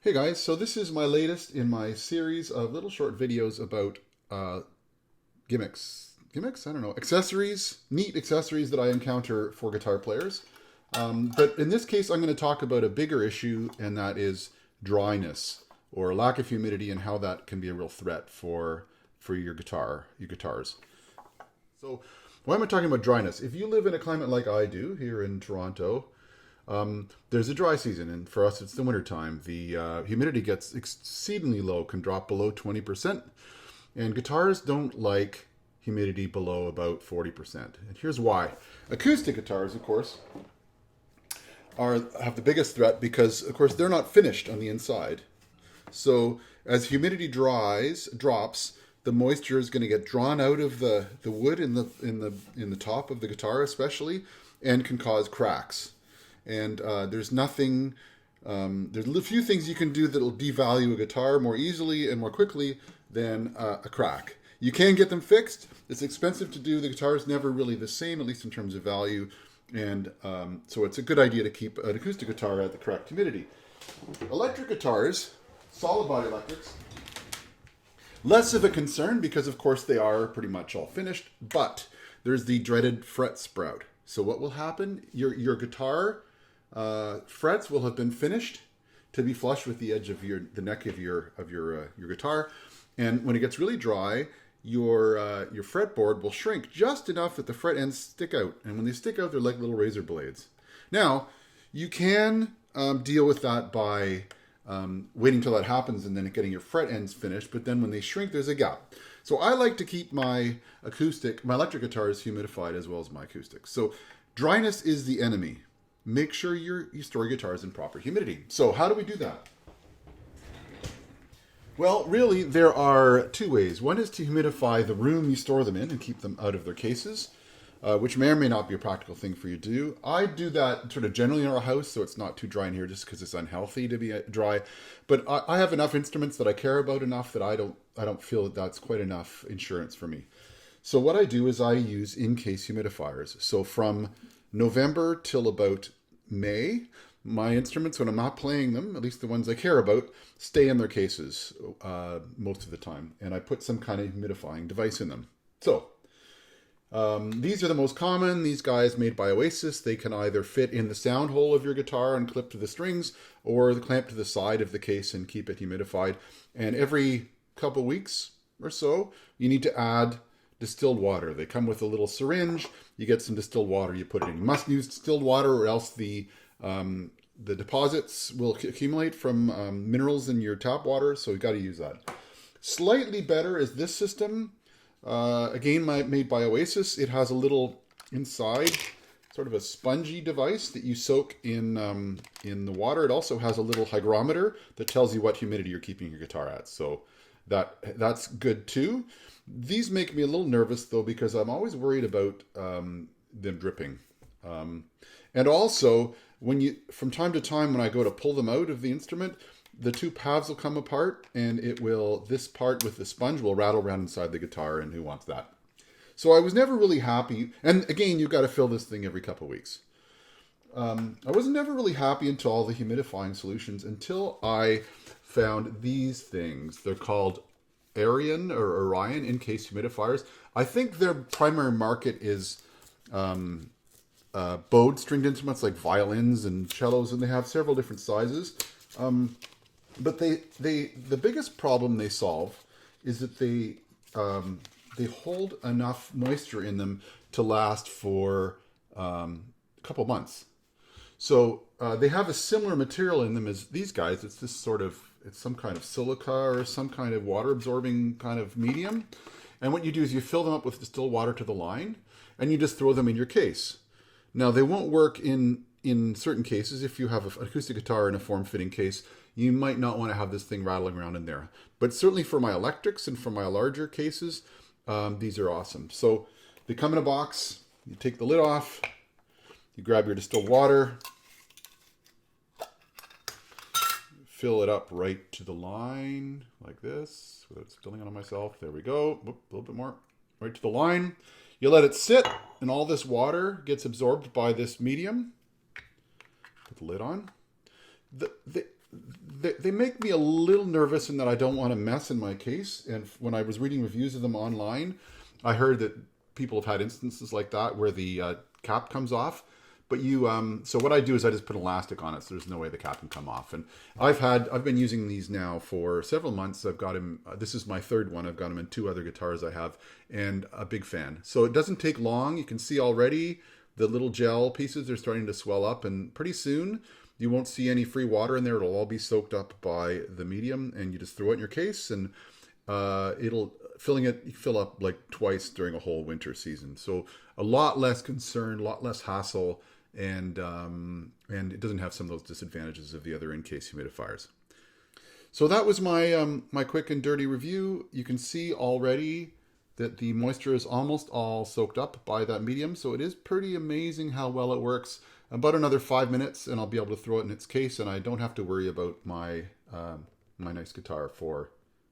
Hey guys, so this is my latest in my series of little short videos about gimmicks, I don't know, accessories, neat accessories that I encounter for guitar players. But in this case, I'm going to talk about a bigger issue, and that is dryness or lack of humidity and how that can be a real threat for your guitars. So why am I talking about dryness? If you live in a climate like I do here in Toronto, there's a dry season, and for us, it's the winter time. The humidity gets exceedingly low, can drop below 20%, and guitars don't like humidity below about 40%. And here's why. Acoustic guitars, of course, have the biggest threat because, of course, they're not finished on the inside. So as humidity drops, the moisture is going to get drawn out of the wood in the top of the guitar, especially, and can cause cracks. And there's a few things you can do that'll devalue a guitar more easily and more quickly than a crack. You can get them fixed. It's expensive to do. The guitar is never really the same, at least in terms of value. And so it's a good idea to keep an acoustic guitar at the correct humidity. Electric guitars, solid body electrics, less of a concern because, of course, they are pretty much all finished. But there's the dreaded fret sprout. So what will happen? Your guitar frets will have been finished to be flush with the edge of the neck of your guitar, and when it gets really dry, your fretboard will shrink just enough that the fret ends stick out, and when they stick out, they're like little razor blades. Now, you can deal with that by waiting till that happens and then getting your fret ends finished, but then when they shrink, there's a gap. So I like to keep my electric guitars humidified as well as my acoustics. So dryness is the enemy. Make sure you store your guitars in proper humidity. So how do we do that? Well, really, there are two ways. One is to humidify the room you store them in and keep them out of their cases, which may or may not be a practical thing for you to do. I do that sort of generally in our house, so it's not too dry in here just because it's unhealthy to be dry. But I have enough instruments that I care about enough that I don't feel that that's quite enough insurance for me. So what I do is I use in-case humidifiers. So from November till about May, my instruments, when I'm not playing them, at least the ones I care about, stay in their cases most of the time. And I put some kind of humidifying device in them. So these are the most common. These guys made by Oasis. They can either fit in the sound hole of your guitar and clip to the strings, or clamp to the side of the case and keep it humidified. And every couple weeks or so, you need to add distilled water. They come with a little syringe. You get some distilled water, you put it in. You must use distilled water, or else the deposits will accumulate from minerals in your tap water, so you've got to use that. Slightly better is this system. Again, made by Oasis. It has a little inside, sort of a spongy device that you soak in the water. It also has a little hygrometer that tells you what humidity you're keeping your guitar at. So that's good too. These make me a little nervous though, because I'm always worried about them dripping. And also, from time to time when I go to pull them out of the instrument, the two pads will come apart, and this part with the sponge will rattle around inside the guitar, and who wants that? So I was never really happy. And again, you've got to fill this thing every couple of weeks. I was never really happy until all the humidifying solutions, until I found these things. They're called Arion or Arion in-case humidifiers. I think their primary market is bowed stringed instruments like violins and cellos, and they have several different sizes. But the biggest problem they solve is that they hold enough moisture in them to last for a couple months. So they have a similar material in them as these guys. It's some kind of silica or some kind of water absorbing kind of medium. And what you do is you fill them up with distilled water to the line, and you just throw them in your case. Now, they won't work in certain cases. If you have an acoustic guitar in a form-fitting case, you might not want to have this thing rattling around in there. But certainly for my electrics and for my larger cases, these are awesome. So they come in a box. You take the lid off. You grab your distilled water. Fill it up right to the line like this without spilling it on myself. There we go. Whoop, a little bit more. Right to the line. You let it sit, and all this water gets absorbed by this medium. Put the lid on. they make me a little nervous in that I don't want to mess in my case. And when I was reading reviews of them online, I heard that people have had instances like that where the cap comes off. But so what I do is I just put elastic on it, so there's no way the cap can come off. And I've been using these now for several months. I've got him. This is my third one. I've got him in 2 other guitars I have, and a big fan. So it doesn't take long. You can see already the little gel pieces are starting to swell up, and pretty soon you won't see any free water in there. It'll all be soaked up by the medium, and you just throw it in your case, and it'll fill up like twice during a whole winter season. So a lot less concern, a lot less hassle. And it doesn't have some of those disadvantages of the other in-case humidifiers. So that was my my quick and dirty review. You can see already that the moisture is almost all soaked up by that medium. So it is pretty amazing how well it works. About another 5 minutes and I'll be able to throw it in its case, and I don't have to worry about my my nice guitar for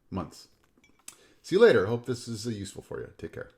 months. See you later. Hope this is useful for you. Take care.